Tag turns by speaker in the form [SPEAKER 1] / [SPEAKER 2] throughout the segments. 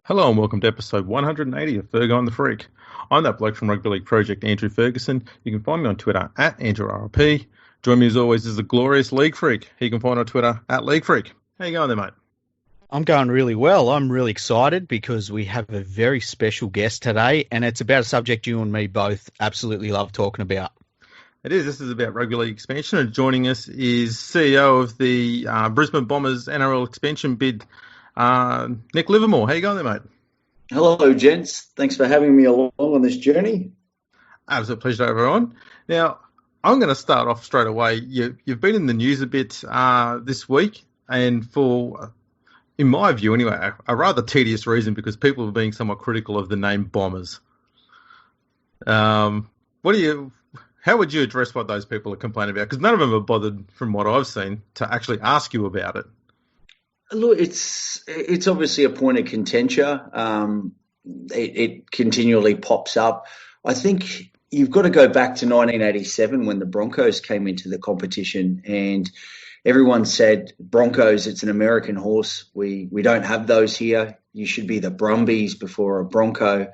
[SPEAKER 1] Hello and welcome to episode 180 of Fergo and the Freak. I'm that bloke from Rugby League Project, Andrew Ferguson. You can find me on Twitter at AndrewRP. Join me as always is the glorious League Freak. He can find on Twitter at League Freak. How you going there, mate?
[SPEAKER 2] I'm going really well. I'm really excited because we have a very special guest today, and it's about a subject you and me both absolutely love talking about.
[SPEAKER 1] It is. This is about Rugby League expansion, and joining us is CEO of the Brisbane Bombers NRL expansion bid, Nick Livermore. How you going there, mate?
[SPEAKER 3] Hello, gents. Thanks for having me along on this journey.
[SPEAKER 1] Absolute pleasure to have her on. Now, I'm going to start off straight away. You've been in the news a bit this week, and for, in my view anyway, a rather tedious reason because people are being somewhat critical of the name Bombers. How would you address what those people are complaining about? Because none of them have bothered, from what I've seen, to actually ask you about it.
[SPEAKER 3] Look, it's obviously a point of contention. It continually pops up. I think you've got to go back to 1987 when the Broncos came into the competition, and everyone said, Broncos, it's an American horse. We don't have those here. You should be the Brumbies before a Bronco.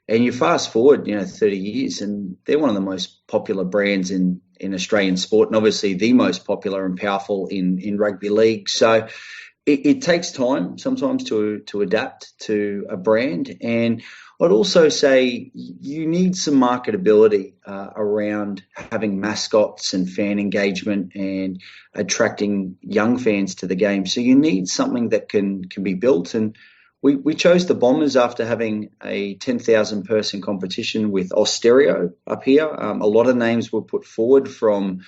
[SPEAKER 3] And you fast forward, 30 years, and they're one of the most popular brands in Australian sport, and obviously the most popular and powerful in rugby league. So it takes time sometimes to adapt to a brand. And I'd also say you need some marketability around having mascots and fan engagement and attracting young fans to the game. So you need something that can be built. And we chose the Bombers after having a 10,000 person competition with Austereo up here. A lot of names were put forward from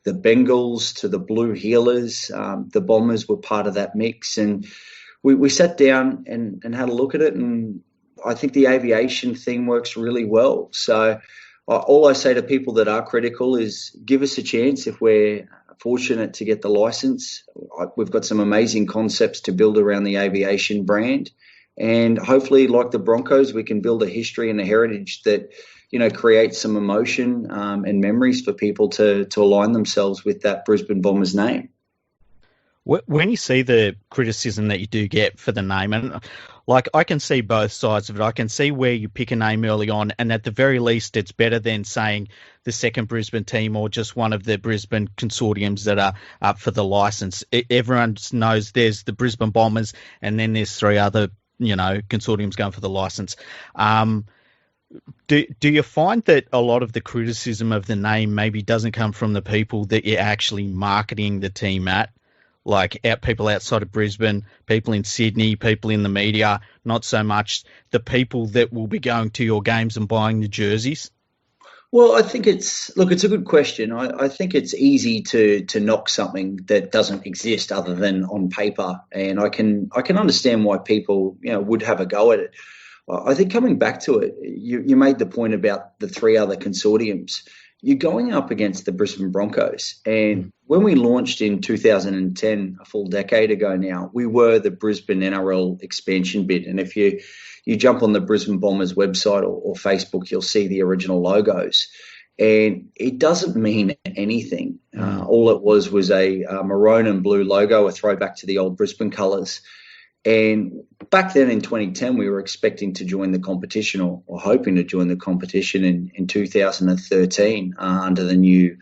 [SPEAKER 3] the Bengals to the Blue Heelers. The Bombers were part of that mix. And we sat down and had a look at it. And I think the aviation thing works really well. So all I say to people that are critical is give us a chance if we're fortunate to get the license. We've got some amazing concepts to build around the aviation brand. And hopefully, like the Broncos, we can build a history and a heritage that, creates some emotion and memories for people to align themselves with that Brisbane Bombers name.
[SPEAKER 2] When you see the criticism that you do get for the name, and I can see both sides of it. I can see where you pick a name early on, and at the very least, it's better than saying the second Brisbane team or just one of the Brisbane consortiums that are up for the license. Everyone knows there's the Brisbane Bombers, and then there's three other, consortiums going for the license. Do you find that a lot of the criticism of the name maybe doesn't come from the people that you're actually marketing the team at? Like people outside of Brisbane, people in Sydney, people in the media, not so much the people that will be going to your games and buying the jerseys?
[SPEAKER 3] Well, I think it's a good question. I think it's easy to knock something that doesn't exist other than on paper. And I can understand why people, would have a go at it. I think coming back to it, you made the point about the three other consortiums. You're going up against the Brisbane Broncos. And when we launched in 2010, a full decade ago now, we were the Brisbane NRL expansion bid. And if you jump on the Brisbane Bombers website or Facebook, you'll see the original logos. And it doesn't mean anything. All it was a maroon and blue logo, a throwback to the old Brisbane colours. And back then in 2010, we were expecting to join the competition or hoping to join the competition in 2013 under the new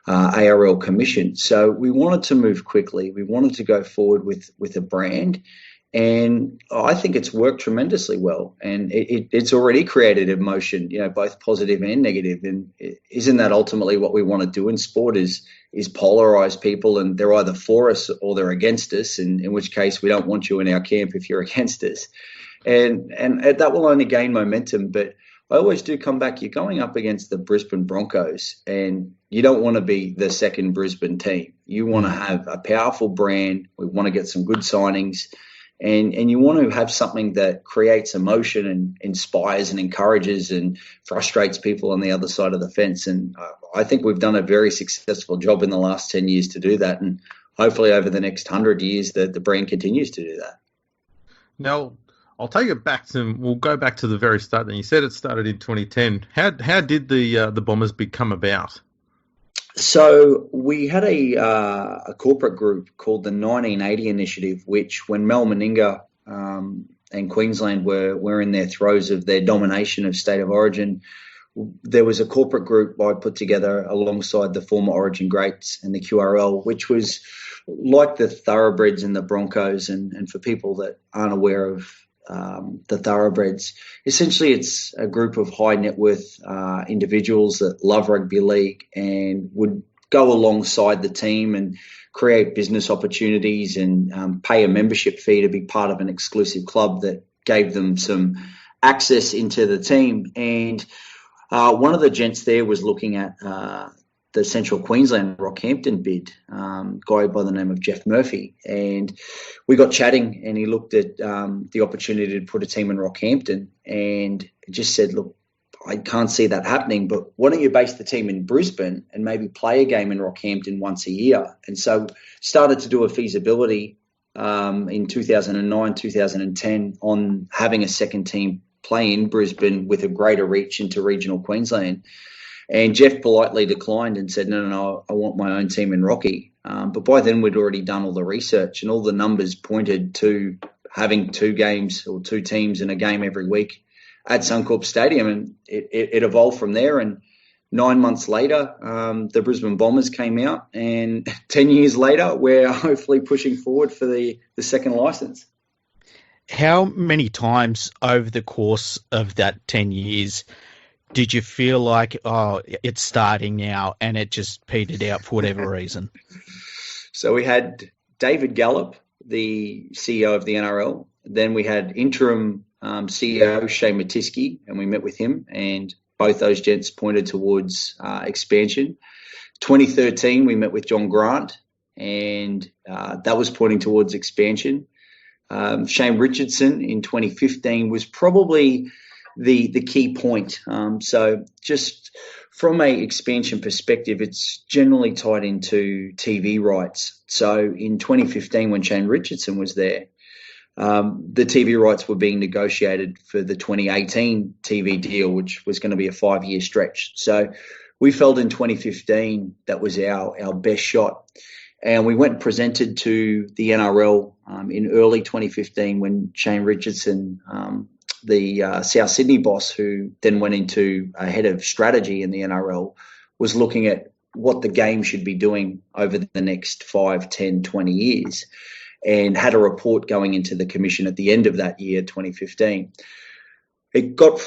[SPEAKER 3] ARL commission. So we wanted to move quickly. We wanted to go forward with a brand. And I think it's worked tremendously well. And it's already created emotion, both positive and negative. And isn't that ultimately what we want to do in sport is polarize people, and they're either for us or they're against us, and in which case we don't want you in our camp if you're against us. And that will only gain momentum. But I always do come back, you're going up against the Brisbane Broncos, and you don't want to be the second Brisbane team. You want to have a powerful brand. We want to get some good signings. And you want to have something that creates emotion and inspires and encourages and frustrates people on the other side of the fence. And I think we've done a very successful job in the last 10 years to do that. And hopefully over the next 100 years, the brand continues to do that.
[SPEAKER 1] Now, we'll go back to the very start. And you said it started in 2010. How did the Bombers become about?
[SPEAKER 3] So we had a corporate group called the 1980 Initiative, which when Mel Meninga and Queensland were in their throes of their domination of State of Origin, there was a corporate group I put together alongside the former Origin greats and the QRL, which was like the Thoroughbreds and the Broncos. And for people that aren't aware of the Thoroughbreds, essentially it's a group of high net worth individuals that love rugby league and would go alongside the team and create business opportunities and pay a membership fee to be part of an exclusive club that gave them some access into the team. And one of the gents there was looking at the Central Queensland Rockhampton bid, guy by the name of Jeff Murphy. And we got chatting and he looked at the opportunity to put a team in Rockhampton and just said, look, I can't see that happening, but why don't you base the team in Brisbane and maybe play a game in Rockhampton once a year? And so started to do a feasibility in 2009, 2010 on having a second team play in Brisbane with a greater reach into regional Queensland. And Jeff politely declined and said, no, I want my own team in Rocky. But by then we'd already done all the research and all the numbers pointed to having 2 games or 2 teams in a game every week at Suncorp Stadium, and it evolved from there. And 9 months later, the Brisbane Bombers came out, and 10 years later, we're hopefully pushing forward for the second licence.
[SPEAKER 2] How many times over the course of that 10 years did you feel like, oh, it's starting now, and it just petered out for whatever reason?
[SPEAKER 3] So we had David Gallup, the CEO of the NRL. Then we had interim CEO Shane Matisky, and we met with him, and both those gents pointed towards expansion. 2013, we met with John Grant, and that was pointing towards expansion. Shane Richardson in 2015 was probably the key point. So just from a expansion perspective, it's generally tied into TV rights. So in 2015, when Shane Richardson was there, the TV rights were being negotiated for the 2018 TV deal, which was going to be a 5-year stretch. So we felt in 2015 that was our best shot. And we went and presented to the NRL in early 2015 when Shane Richardson, the South Sydney boss, who then went into a head of strategy in the NRL, was looking at what the game should be doing over the next 5, 10, 20 years, and had a report going into the commission at the end of that year, 2015. It got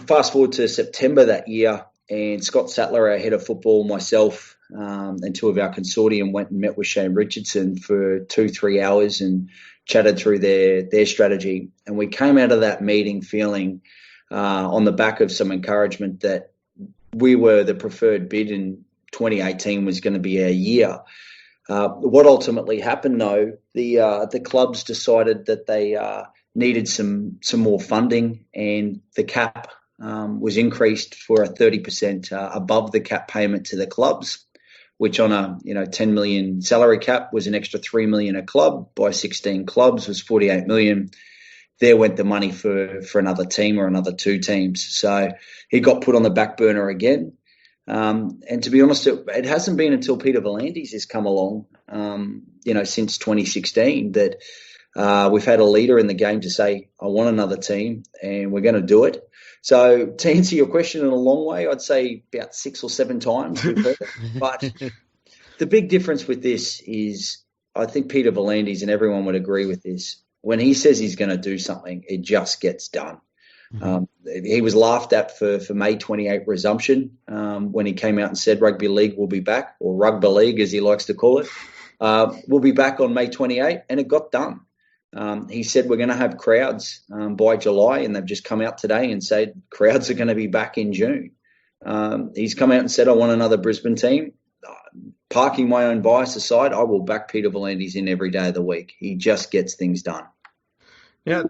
[SPEAKER 3] fast forward to September that year, and Scott Sattler, our head of football, myself, and 2 of our consortium went and met with Shane Richardson for 2-3 hours and chatted through their strategy. And we came out of that meeting feeling on the back of some encouragement that we were the preferred bid and 2018 was going to be our year. What ultimately happened, though, the clubs decided that they needed some more funding, and the cap was increased for a 30% above the cap payment to the clubs, which on a 10 million salary cap was an extra 3 million a club. By 16 clubs was 48 million. There went the money for another team or another 2 teams. So he got put on the back burner again. And to be honest, it hasn't been until Peter V'landys has come along, since 2016 that we've had a leader in the game to say, I want another team and we're going to do it. So to answer your question in a long way, I'd say about 6 or 7 times we've heard it. But the big difference with this is I think Peter V'landys, and everyone would agree with this, when he says he's going to do something, it just gets done. He was laughed at for May 28 resumption when he came out and said rugby league will be back, or rugby league as he likes to call it, will be back on May 28, and it got done. He said we're going to have crowds by July, and they've just come out today and said crowds are going to be back in June. He's come out and said, I want another Brisbane team. Parking my own bias aside, I will back Peter V'landys in every day of the week. He just gets things done.
[SPEAKER 1] Yeah.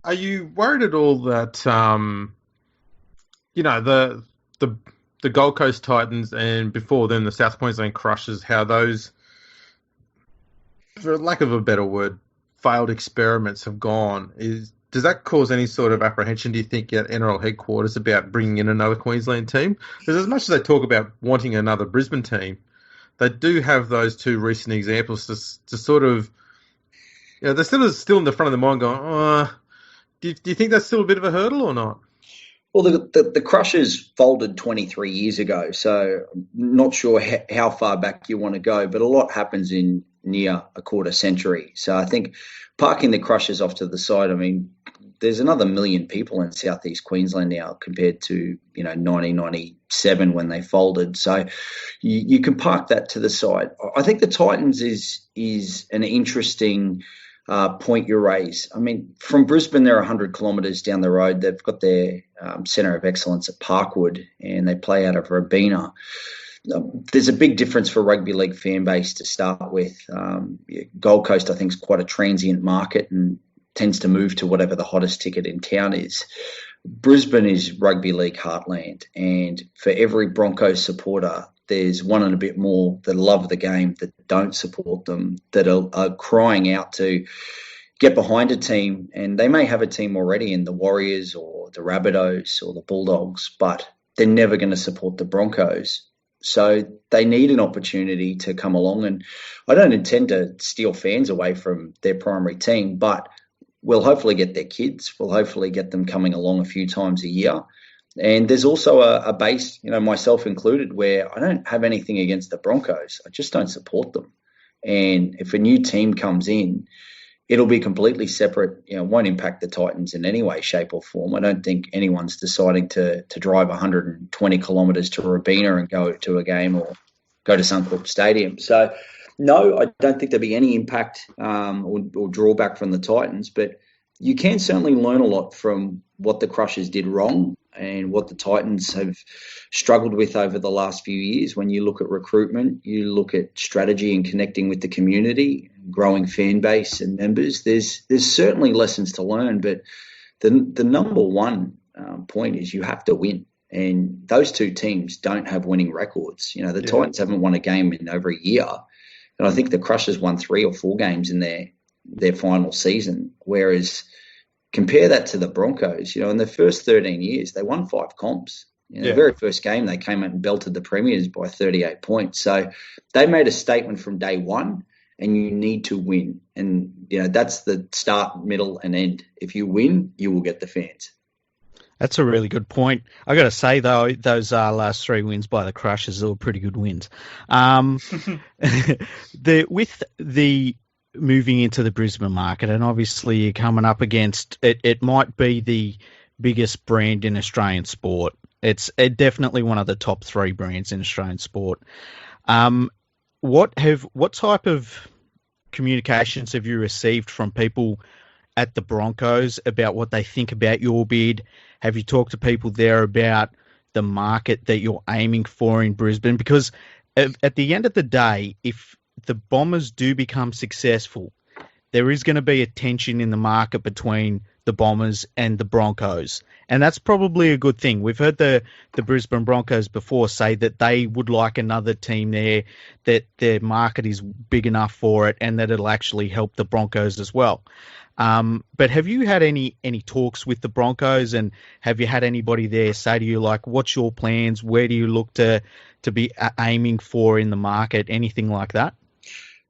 [SPEAKER 1] Are you worried at all that, the Gold Coast Titans and before them the South Queensland Crushers, how those, for lack of a better word, failed experiments have gone? Does that cause any sort of apprehension, do you think, at NRL headquarters about bringing in another Queensland team? Because as much as they talk about wanting another Brisbane team, they do have those 2 recent examples to sort of Yeah, they're still in the front of the mind going, do you think that's still a bit of a hurdle or not?
[SPEAKER 3] Well, the Crushers folded 23 years ago, so I'm not sure how far back you want to go, but a lot happens in near a quarter century. So I think parking the Crushers off to the side, I mean, there's another million people in southeast Queensland now compared to 1997 when they folded. So you can park that to the side. I think the Titans is an interesting point you raise. I mean, from Brisbane, they're 100 kilometres down the road. They've got their centre of excellence at Parkwood, and they play out of Robina. There's a big difference for rugby league fan base to start with. Gold Coast, I think, is quite a transient market and tends to move to whatever the hottest ticket in town is. Brisbane is rugby league heartland, and for every Broncos supporter, there's one and a bit more that love the game, that don't support them, that are crying out to get behind a team. And they may have a team already in the Warriors or the Rabbitohs or the Bulldogs, but they're never going to support the Broncos. So they need an opportunity to come along. And I don't intend to steal fans away from their primary team, but we'll hopefully get their kids. We'll hopefully get them coming along a few times a year. And there's also a base, myself included, where I don't have anything against the Broncos. I just don't support them. And if a new team comes in, it'll be completely separate. Won't impact the Titans in any way, shape or form. I don't think anyone's deciding to drive 120 kilometres to Robina and go to a game or go to Suncorp Stadium. So, no, I don't think there'll be any impact or drawback from the Titans. But you can certainly learn a lot from what the Crushers did wrong and what the Titans have struggled with over the last few years. When you look at recruitment, you look at strategy and connecting with the community, growing fan base and members, there's certainly lessons to learn. But the number one point is you have to win. And those two teams don't have winning records. The Titans haven't won a game in over a year. And I think the Crushers won 3 or 4 games in their final season, whereas compare that to the Broncos. In the first 13 years, they won 5 comps. The very first game, they came out and belted the Premiers by 38 points. So they made a statement from day one, and you need to win. And, that's the start, middle, and end. If you win, you will get the fans.
[SPEAKER 2] That's a really good point. I got to say, though, those last 3 wins by the Crushers were pretty good wins. With the moving into the Brisbane market, and obviously you're coming up against it might be the biggest brand in Australian sport. It's definitely one of the top 3 brands in Australian sport. What type of communications have you received from people at the Broncos about what they think about your bid? Have you talked to people there about the market that you're aiming for in Brisbane? Because at the end of the day, if the Bombers do become successful, there is going to be a tension in the market between the Bombers and the Broncos. And that's probably a good thing. We've heard the Brisbane Broncos before say that they would like another team there, that their market is big enough for it, and that it'll actually help the Broncos as well. But have you had any talks with the Broncos, and have you had anybody there say to you, like, what's your plans? Where do you look to be aiming for in the market? Anything like that?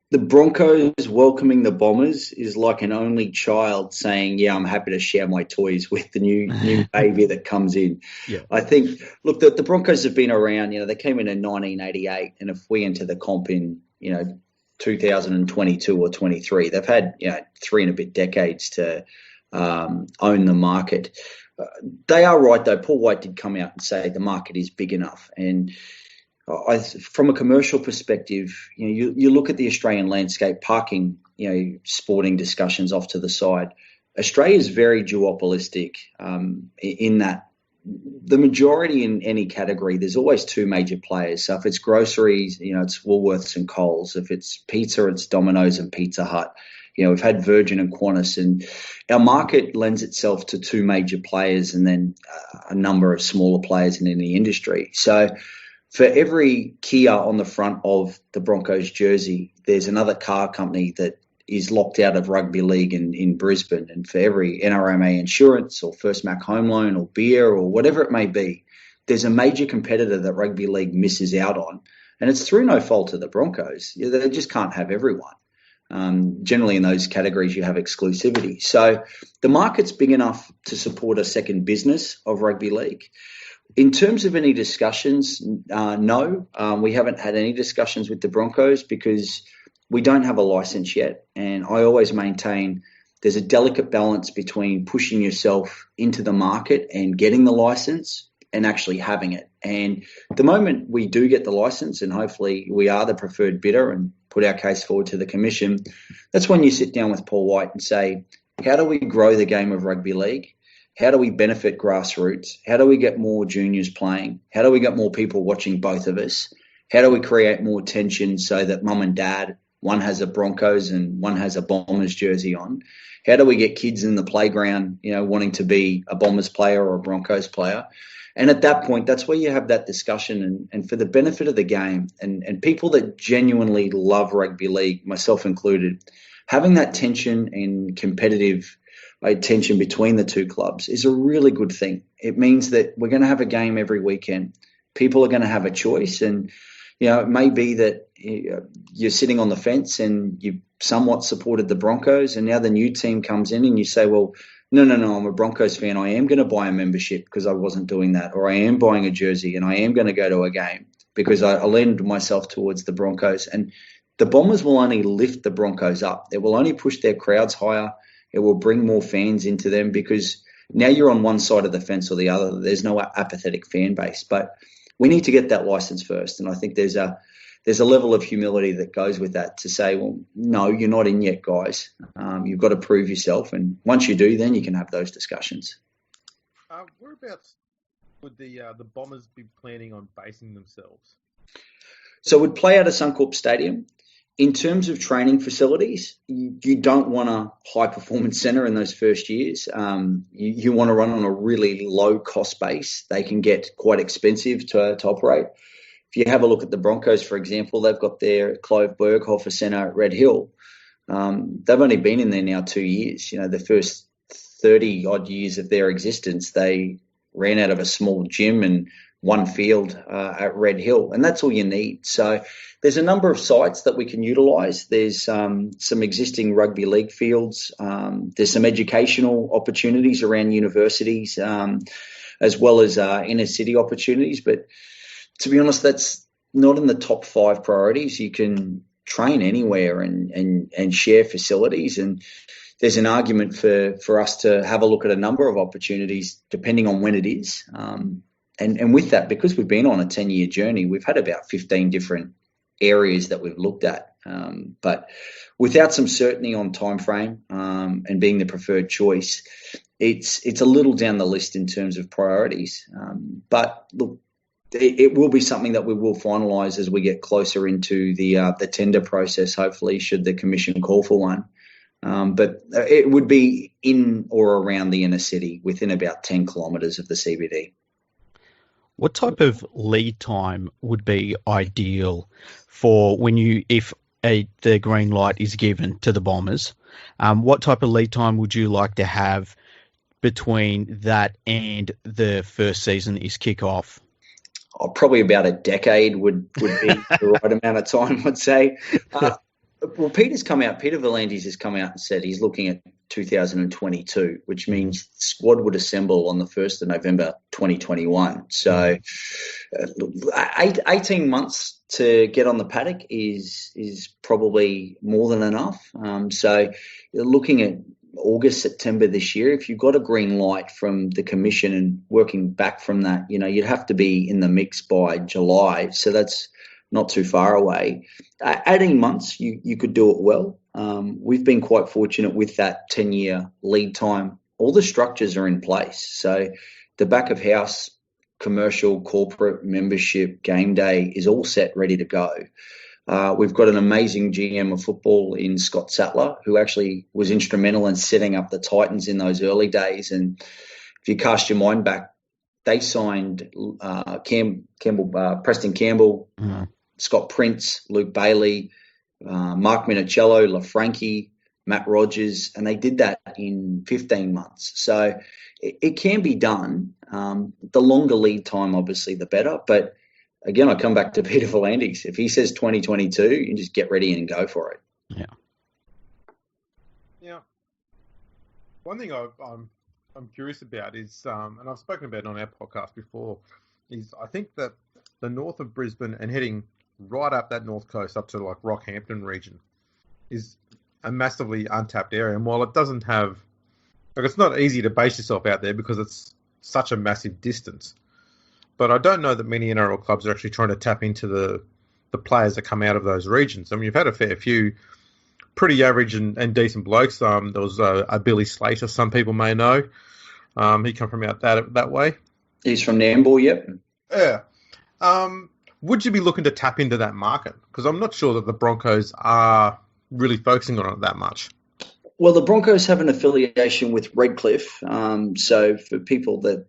[SPEAKER 3] The Broncos welcoming the Bombers is like an only child saying, I'm happy to share my toys with the new baby that comes in.
[SPEAKER 2] Yeah.
[SPEAKER 3] I think, look, the Broncos have been around, they came in 1988, and if we enter the comp in, 2022 or 23, they've had, 3 and a bit decades to own the market. They are right, though. Paul White did come out and say the market is big enough. And from a commercial perspective, you look at the Australian landscape, parking, sporting discussions off to the side. Australia is very duopolistic in that the majority in any category, there's always 2 major players. So if it's groceries, it's Woolworths and Coles. If it's pizza, it's Domino's and Pizza Hut. We've had Virgin and Qantas, and our market lends itself to 2 major players and then a number of smaller players in any industry. So for every Kia on the front of the Broncos jersey, there's another car company that is locked out of rugby league in Brisbane. And for every NRMA insurance or First Mac home loan or beer or whatever it may be, there's a major competitor that rugby league misses out on. And it's through no fault of the Broncos. They just can't have everyone. Generally in those categories, you have exclusivity. So the market's big enough to support a second business of rugby league. In terms of any discussions, no. We haven't had any discussions with the Broncos because we don't have a license yet. And I always maintain there's a delicate balance between pushing yourself into the market and getting the license and actually having it. And the moment we do get the license, and hopefully we are the preferred bidder and put our case forward to the commission, that's when you sit down with Paul White and say, how do we grow the game of rugby league? How do we benefit grassroots? How do we get more juniors playing? How do we get more people watching both of us? How do we create more tension so that mum and dad, one has a Broncos and one has a Bombers jersey on? How do we get kids in the playground, wanting to be a Bombers player or a Broncos player? And at that point, that's where you have that discussion. And for the benefit of the game and people that genuinely love rugby league, myself included, having that tension and competitive tension between the two clubs is a really good thing. It means that we're going to have a game every weekend. People are going to have a choice. And, it may be that you're sitting on the fence and you somewhat supported the Broncos, and now the new team comes in and you say, well, no, I'm a Broncos fan. I am going to buy a membership because I wasn't doing that, or I am buying a jersey and I am going to go to a game because I leaned myself towards the Broncos. And the Bombers will only lift the Broncos up. It will only push their crowds higher. It will bring more fans into them because now you're on one side of the fence or the other. There's no apathetic fan base. But we need to get that license first. And I think there's a level of humility that goes with that to say, well, no, you're not in yet, guys. You've got to prove yourself. And once you do, then you can have those discussions.
[SPEAKER 1] Whereabouts would the Bombers be planning on basing themselves?
[SPEAKER 3] So we'd play out of Suncorp Stadium. In terms of training facilities, you don't want a high-performance centre in those first years. You want to run on a really low-cost base. They can get quite expensive to operate. If you have a look at the Broncos, for example, they've got their Clove Berghofer Centre at Red Hill. They've only been in there now 2 years. The first 30-odd years of their existence, they ran out of a small gym and one field at Red Hill, and that's all you need. So there's a number of sites that we can utilise. There's some existing rugby league fields. There's some educational opportunities around universities, as well as inner city opportunities. But to be honest, that's not in the top 5 priorities. You can train anywhere and share facilities, and there's an argument for us to have a look at a number of opportunities depending on when it is. And with that, because we've been on a 10-year journey, we've had about 15 different areas that we've looked at. But without some certainty on time frame and being the preferred choice, it's a little down the list in terms of priorities. But look, it will be something that we will finalise as we get closer into the tender process, hopefully, should the commission call for one. But it would be in or around the inner city, within about 10 kilometres of the CBD.
[SPEAKER 2] What type of lead time would be ideal for if the green light is given to the Bombers? What type of lead time would you like to have between that and the first season is kick off?
[SPEAKER 3] Probably about a decade would be the right amount of time, I'd say. Well, Peter V'landys has come out and said he's looking at 2022, which means the squad would assemble on the 1st of November 2021. So 18 months to get on the paddock is probably more than enough. So you're looking at August, September this year. If you've got a green light from the commission and working back from that, you'd have to be in the mix by July. So that's not too far away. 18 months, you could do it well. We've been quite fortunate with that 10-year lead time. All the structures are in place. So the back of house, commercial, corporate, membership, game day is all set, ready to go. We've got an amazing GM of football in Scott Sattler, who actually was instrumental in setting up the Titans in those early days. And if you cast your mind back, they signed Preston Campbell, Scott Prince, Luke Bailey, Mark Minicello, LaFranchi, Matt Rogers, and they did that in 15 months. So it can be done. The longer lead time, obviously, the better. But again, I come back to Peter V'landys. If he says 2022, you just get ready and go for it.
[SPEAKER 2] Yeah.
[SPEAKER 1] Now, one thing I'm curious about is, and I've spoken about it on our podcast before, is I think that the north of Brisbane and heading right up that north coast up to like Rockhampton region is a massively untapped area. And while it doesn't have, like, it's not easy to base yourself out there because it's such a massive distance. But I don't know that many NRL clubs are actually trying to tap into the players that come out of those regions. I mean, you've had a fair few pretty average and decent blokes. There was a Billy Slater, some people may know. He come from out that way.
[SPEAKER 3] He's from Nambour, yep.
[SPEAKER 1] Yeah. Would you be looking to tap into that market? Because I'm not sure that the Broncos are really focusing on it that much.
[SPEAKER 3] Well, the Broncos have an affiliation with Redcliffe. So for people that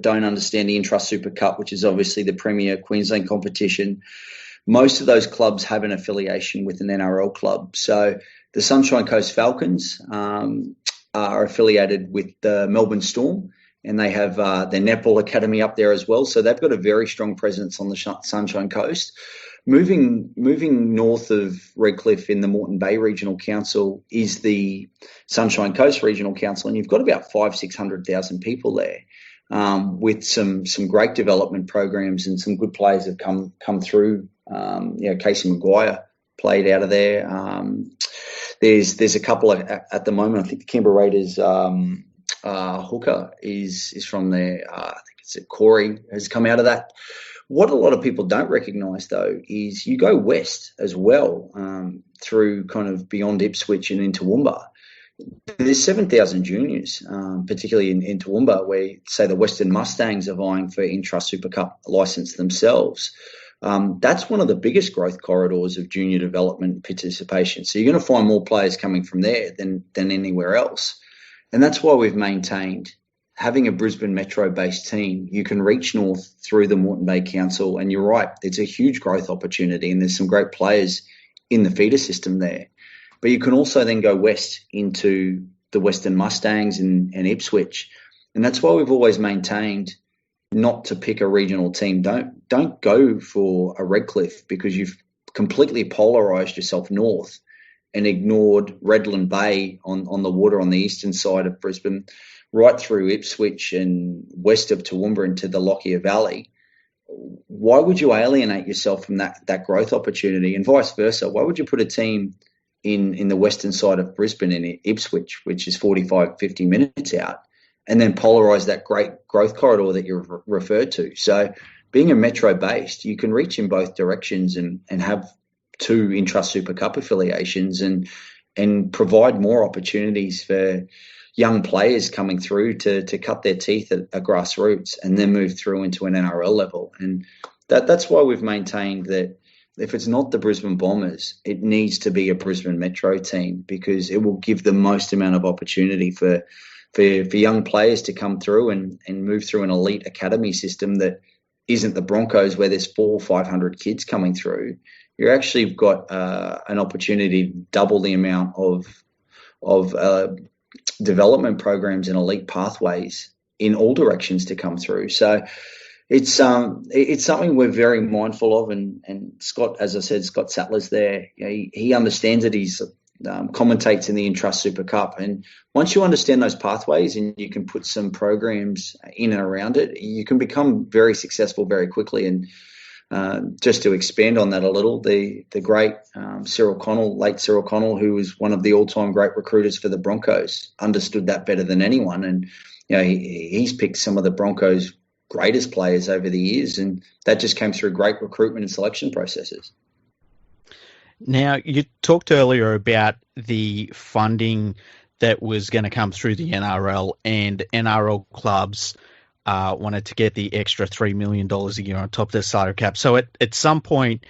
[SPEAKER 3] don't understand the Intrust Super Cup, which is obviously the premier Queensland competition, most of those clubs have an affiliation with an NRL club. So the Sunshine Coast Falcons are affiliated with the Melbourne Storm, and they have their netball academy up there as well. So they've got a very strong presence on the Sunshine Coast. Moving north of Redcliffe in the Moreton Bay Regional Council is the Sunshine Coast Regional Council, and you've got about 500,000-600,000 people there, with some great development programs and some good players have come through. Casey Maguire played out of there. There's a couple at the moment. I think the Canberra Raiders hooker is from there. I think it's Corey has come out of that. What a lot of people don't recognise, though, is you go west as well, through kind of beyond Ipswich and into Toowoomba. There's 7,000 juniors, particularly in Toowoomba, where, say, the Western Mustangs are vying for Intrust Super Cup licence themselves. That's one of the biggest growth corridors of junior development and participation. So you're going to find more players coming from there than anywhere else. And that's why we've maintained having a Brisbane Metro-based team. You can reach north through the Moreton Bay Council, and you're right, it's a huge growth opportunity, and there's some great players in the feeder system there. But you can also then go west into the Western Mustangs and Ipswich, and that's why we've always maintained not to pick a regional team. Don't go for a Redcliffe, because you've completely polarised yourself north and ignored Redland Bay on the water on the eastern side of Brisbane, right through Ipswich and west of Toowoomba into the Lockyer Valley. Why would you alienate yourself from that growth opportunity, and vice versa? Why would you put a team in the western side of Brisbane in Ipswich, which is 45, 50 minutes out, and then polarise that great growth corridor that you've referred to? So being a metro-based, you can reach in both directions and have two Intrust Super Cup affiliations and provide more opportunities for young players coming through to cut their teeth at grassroots and then move through into an NRL level. And that's why we've maintained that if it's not the Brisbane Bombers, it needs to be a Brisbane Metro team, because it will give the most amount of opportunity for young players to come through and move through an elite academy system that isn't the Broncos, where there's 400 or 500 kids coming through. You actually got an opportunity to double the amount of development programs and elite pathways in all directions to come through. So it's something we're very mindful of, and Scott, as I said, Scott Sattler's there. He understands it. He's commentates in the Intrust Super Cup, and once you understand those pathways and you can put some programs in and around it, you can become very successful very quickly. And just to expand on that a little, the great late Cyril Connell, who was one of the all-time great recruiters for the Broncos, understood that better than anyone. And he's picked some of the Broncos' greatest players over the years, and that just came through great recruitment and selection processes.
[SPEAKER 2] Now, you talked earlier about the funding that was going to come through the NRL, and NRL clubs wanted to get the extra $3 million a year on top of the salary cap. So at some point,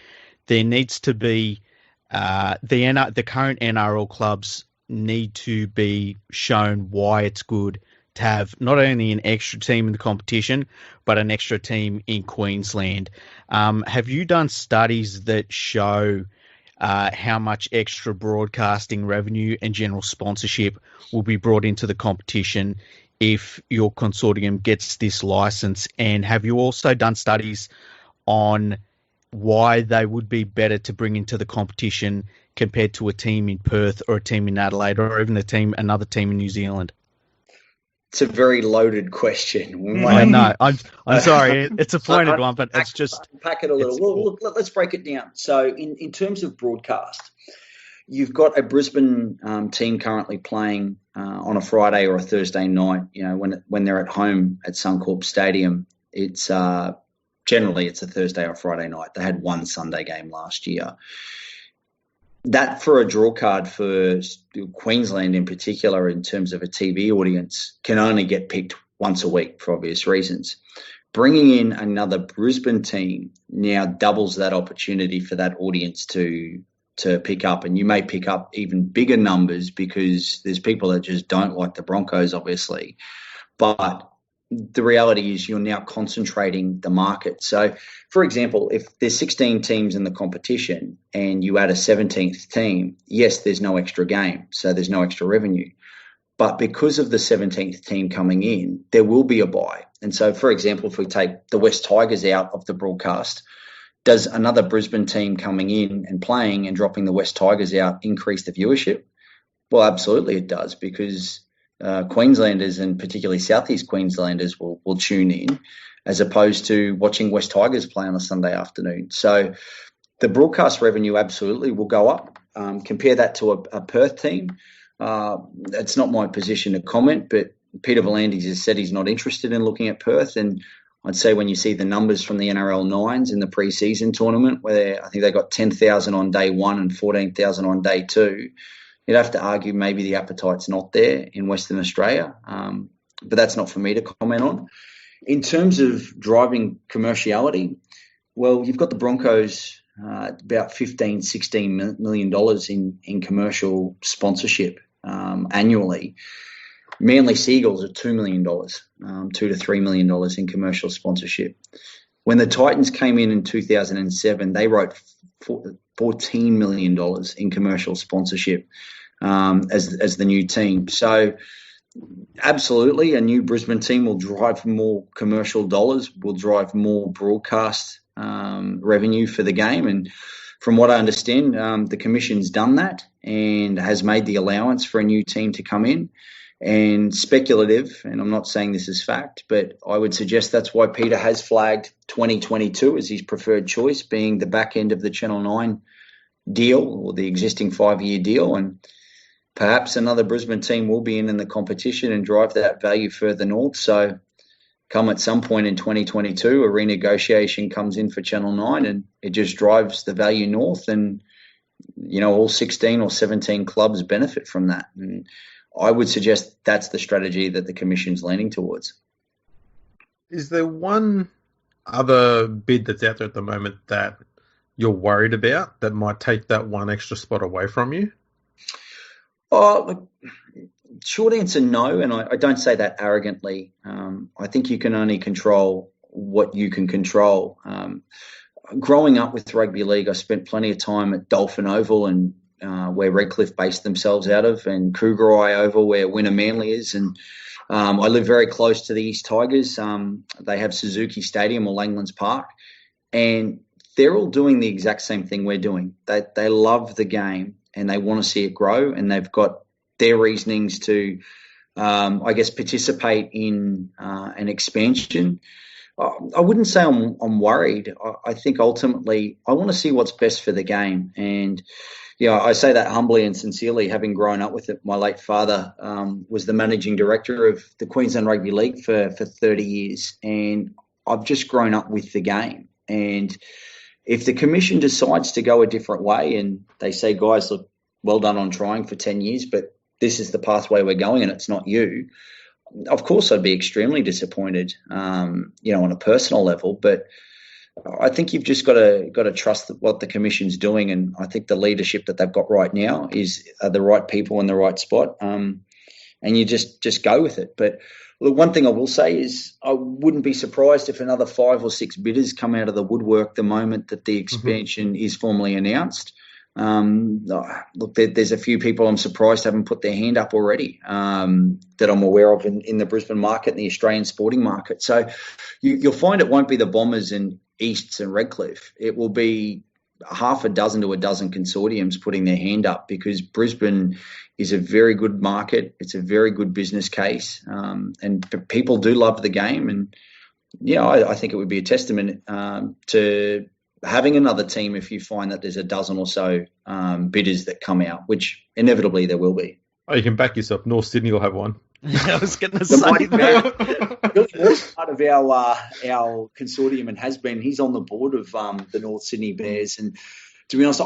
[SPEAKER 2] there needs to be the current NRL clubs need to be shown why it's good to have not only an extra team in the competition, but an extra team in Queensland. Have you done studies that show how much extra broadcasting revenue and general sponsorship will be brought into the competition if your consortium gets this license? And have you also done studies on why they would be better to bring into the competition compared to a team in Perth or a team in Adelaide or even another team in New Zealand?
[SPEAKER 3] It's a very loaded question.
[SPEAKER 2] I know. I'm sorry. It's a pointed one, but it's just
[SPEAKER 3] unpack it a little. Well, look, let's break it down. So, in terms of broadcast, you've got a Brisbane team currently playing on a Friday or a Thursday night. You know, when they're at home at Suncorp Stadium, it's generally it's a Thursday or Friday night. They had one Sunday game last year. That for a draw card for Queensland in particular, in terms of a TV audience, can only get picked once a week for obvious reasons. Bringing in another Brisbane team now doubles that opportunity for that audience to pick up, and you may pick up even bigger numbers because there's people that just don't like the Broncos, obviously. But the reality is you're now concentrating the market. So, for example, if there's 16 teams in the competition and you add a 17th team, yes, there's no extra game, so there's no extra revenue. But because of the 17th team coming in, there will be a buy. And so, for example, if we take the West Tigers out of the broadcast, does another Brisbane team coming in and playing and dropping the West Tigers out increase the viewership? Well, absolutely it does, because Queenslanders and particularly Southeast Queenslanders will tune in as opposed to watching West Tigers play on a Sunday afternoon. So the broadcast revenue absolutely will go up. Compare that to a Perth team. It's not my position to comment, but Peter V'landys has said he's not interested in looking at Perth. And I'd say when you see the numbers from the NRL Nines in the pre-season tournament, where I think they got 10,000 on day one and 14,000 on day two, you'd have to argue maybe the appetite's not there in Western Australia, but that's not for me to comment on. In terms of driving commerciality, well, you've got the Broncos about $15-16 million in commercial sponsorship annually. Manly Seagulls are $2 million, $2 to $3 million in commercial sponsorship. When the Titans came in 2007, they wrote $14 million in commercial sponsorship as the new team. So absolutely, a new Brisbane team will drive more commercial dollars, will drive more broadcast revenue for the game. And from what I understand, the Commission's done that and has made the allowance for a new team to come in. And speculative, and I'm not saying this is fact, but I would suggest that's why Peter has flagged 2022 as his preferred choice, being the back end of the Channel 9 deal or the existing 5-year deal. And perhaps another Brisbane team will be in the competition and drive that value further north. So come at some point in 2022, a renegotiation comes in for Channel 9 and it just drives the value north, and, you know, all 16 or 17 clubs benefit from that. And I would suggest that's the strategy that the Commission's leaning towards.
[SPEAKER 1] Is there one other bid that's out there at the moment that you're worried about that might take that one extra spot away from you?
[SPEAKER 3] Short answer, no, and I don't say that arrogantly. I think you can only control what you can control. Growing up with rugby league, I spent plenty of time at Dolphin Oval and where Redcliffe based themselves out of, and Cougarai Oval where Winner Manly is, and I live very close to the East Tigers. They have Suzuki Stadium or Langlands Park, and they're all doing the exact same thing we're doing. They love the game and they want to see it grow, and they've got their reasonings to, I guess, participate in an expansion. I wouldn't say I'm worried. I think ultimately I want to see what's best for the game. And, you know, I say that humbly and sincerely, having grown up with it. My late father was the managing director of the Queensland Rugby League for 30 years, and I've just grown up with the game. And if the Commission decides to go a different way and they say, guys, look, well done on trying for 10 years, but this is the pathway we're going and it's not you, of course I'd be extremely disappointed, you know, on a personal level. But I think you've just got to trust what the Commission's doing, and I think the leadership that they've got right now are the right people in the right spot, and you just go with it. But look, one thing I will say is I wouldn't be surprised if another 5 or 6 bidders come out of the woodwork the moment that the expansion is formally announced. Look, there's a few people I'm surprised haven't put their hand up already that I'm aware of in the Brisbane market and the Australian sporting market. So you'll find it won't be the Bombers and Easts and Redcliffe. It will be half a dozen to a dozen consortiums putting their hand up, because Brisbane is a very good market. It's a very good business case, and people do love the game. And I think it would be a testament to having another team if you find that there's a dozen or so bidders that come out, which inevitably there will be.
[SPEAKER 1] Oh, you can back yourself. North Sydney will have one.
[SPEAKER 2] I was going to say that.
[SPEAKER 3] Bill's part of our consortium and has been. He's on the board of the North Sydney Bears, and to be honest,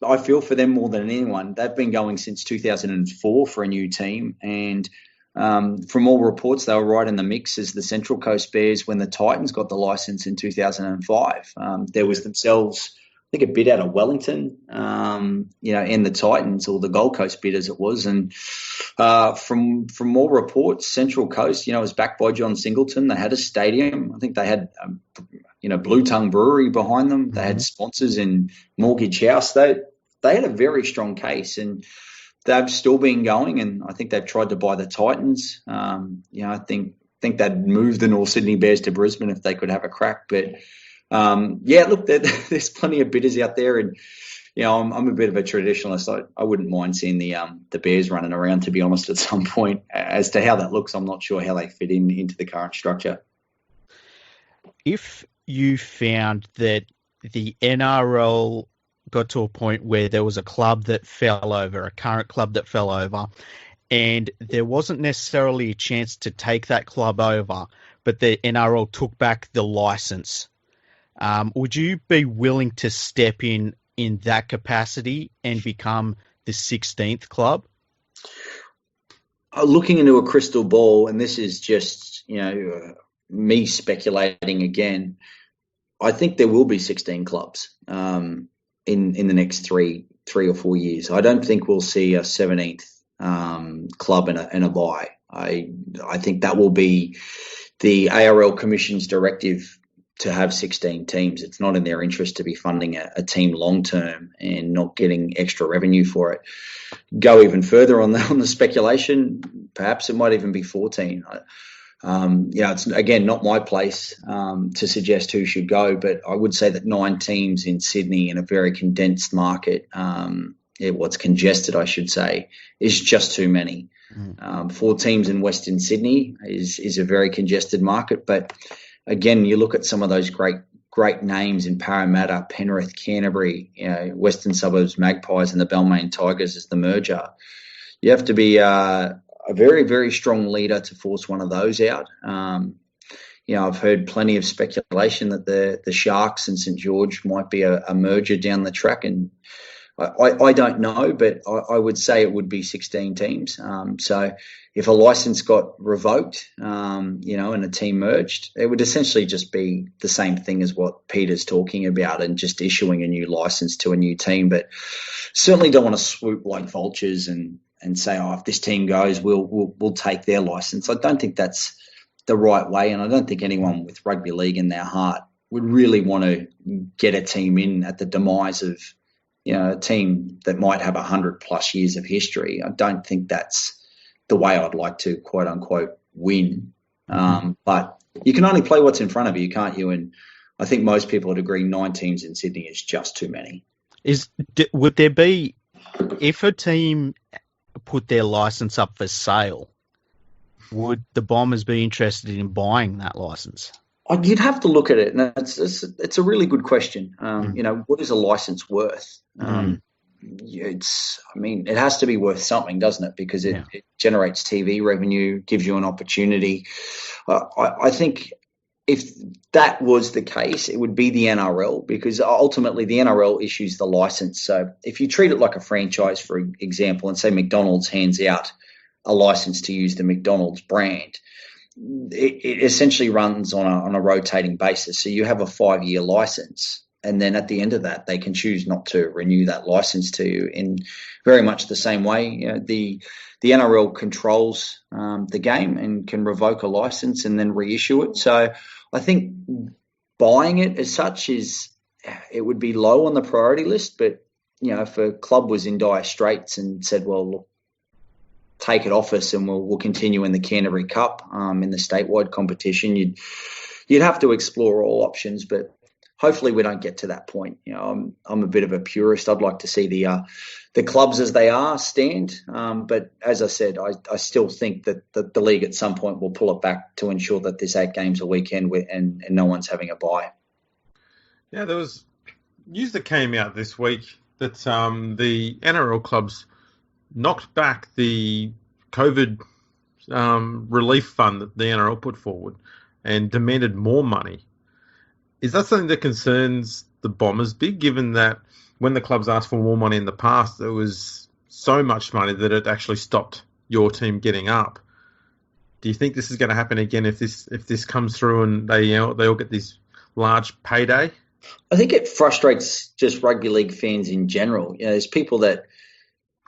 [SPEAKER 3] I feel for them more than anyone. They've been going since 2004 for a new team, and from all reports, they were right in the mix as the Central Coast Bears when the Titans got the license in 2005. There was themselves, I think, a bid out of Wellington, and the Titans, or the Gold Coast bid as it was. And from all reports, Central Coast, was backed by John Singleton. They had a stadium. I think they had, Blue Tongue Brewery behind them. They had sponsors in Mortgage House. They had a very strong case, and they've still been going. And I think they've tried to buy the Titans. I think they'd move the North Sydney Bears to Brisbane if they could have a crack. But look, there's plenty of bidders out there, and I'm a bit of a traditionalist. I wouldn't mind seeing the Bears running around, to be honest, at some point. As to how that looks, I'm not sure how they fit into the current structure.
[SPEAKER 2] If you found that the NRL got to a point where there was a club that fell over, a current club that fell over, and there wasn't necessarily a chance to take that club over, but the NRL took back the license, would you be willing to step in that capacity and become the 16th club?
[SPEAKER 3] Looking into a crystal ball, and this is just, me speculating again, I think there will be 16 clubs in the next three or 4 years. I don't think we'll see a 17th club and a bye. I think that will be the ARL Commission's directive to have 16 teams. It's not in their interest to be funding a team long term and not getting extra revenue for it. Go even further on the speculation, perhaps it might even be 14. It's again not my place to suggest who should go, but I would say that 9 teams in Sydney in a very condensed market, what's congested, I should say, is just too many. 4 teams in Western Sydney is a very congested market, but again, you look at some of those great names in Parramatta, Penrith, Canterbury, Western Suburbs Magpies, and the Bellamy Tigers as the merger. You have to be a very, very strong leader to force one of those out. I've heard plenty of speculation that the Sharks and St George might be a merger down the track, and I don't know, but I would say it would be 16 teams. So if a license got revoked, and a team merged, it would essentially just be the same thing as what Peter's talking about, and just issuing a new license to a new team. But certainly don't want to swoop like vultures and say, if this team goes, we'll take their license. I don't think that's the right way, and I don't think anyone with rugby league in their heart would really want to get a team in at the demise of a team that might have 100+ years of history. I don't think that's the way I'd like to, quote unquote, win. But you can only play what's in front of you, can't you? And I think most people would agree 9 teams in Sydney is just too many.
[SPEAKER 2] Would there be, if a team put their license up for sale, would the Bombers be interested in buying that license?
[SPEAKER 3] You'd have to look at it, and it's a really good question. What is a license worth? It has to be worth something, doesn't it? Because it generates TV revenue, gives you an opportunity. I think if that was the case, it would be the NRL, because ultimately the NRL issues the license. So if you treat it like a franchise, for example, and say McDonald's hands out a license to use the McDonald's brand, it essentially runs on a rotating basis. So you have a 5-year license, and then at the end of that, they can choose not to renew that license to you in very much the same way. The NRL controls the game and can revoke a license and then reissue it. So I think buying it as such it would be low on the priority list. But if a club was in dire straits and said, well, look, take it off us and we'll continue in the Canterbury Cup in the statewide competition, you'd have to explore all options. But hopefully we don't get to that point. I'm a bit of a purist. I'd like to see the clubs as they are stand. But as I said, I still think that the league at some point will pull it back to ensure that there's 8 games a weekend and no one's having a bye.
[SPEAKER 1] Yeah, there was news that came out this week that the NRL clubs knocked back the COVID relief fund that the NRL put forward and demanded more money. Is that something that concerns the Bombers big, given that when the clubs asked for more money in the past, there was so much money that it actually stopped your team getting up? Do you think this is going to happen again if this comes through and they all get this large payday?
[SPEAKER 3] I think it frustrates just rugby league fans in general. There's people that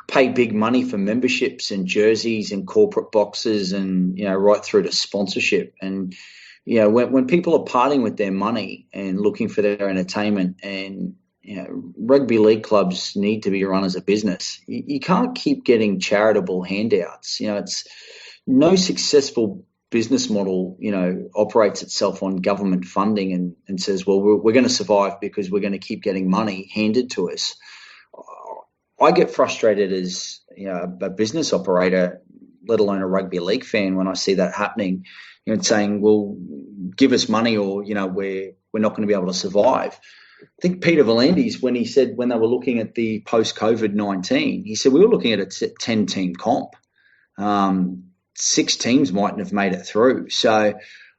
[SPEAKER 3] pay big money for memberships and jerseys and corporate boxes and, right through to sponsorship. And, when people are parting with their money and looking for their entertainment, and, rugby league clubs need to be run as a business. You can't keep getting charitable handouts. It's no successful business model, operates itself on government funding and says, well, we're going to survive because we're going to keep getting money handed to us. I get frustrated as a business operator, let alone a rugby league fan, when I see that happening, saying, well, give us money or, we're not going to be able to survive. I think Peter V'landys, when he said when they were looking at the post-COVID-19, he said we were looking at a 10-team comp. 6 teams mightn't have made it through. So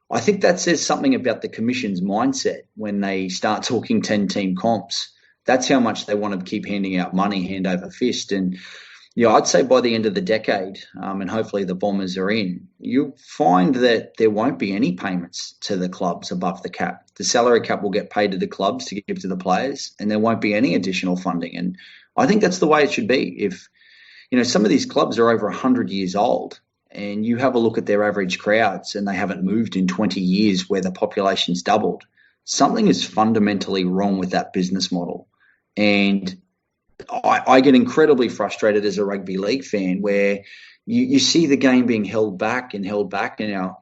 [SPEAKER 3] I think that says something about the Commission's mindset when they start talking 10-team comps. That's how much they want to keep handing out money hand over fist. And I'd say by the end of the decade, and hopefully the Bombers are in, you'll find that there won't be any payments to the clubs above the cap. The salary cap will get paid to the clubs to give to the players, and there won't be any additional funding. And I think that's the way it should be. If, some of these clubs are over 100 years old, and you have a look at their average crowds and they haven't moved in 20 years where the population's doubled, something is fundamentally wrong with that business model. And I get incredibly frustrated as a rugby league fan where you see the game being held back, and our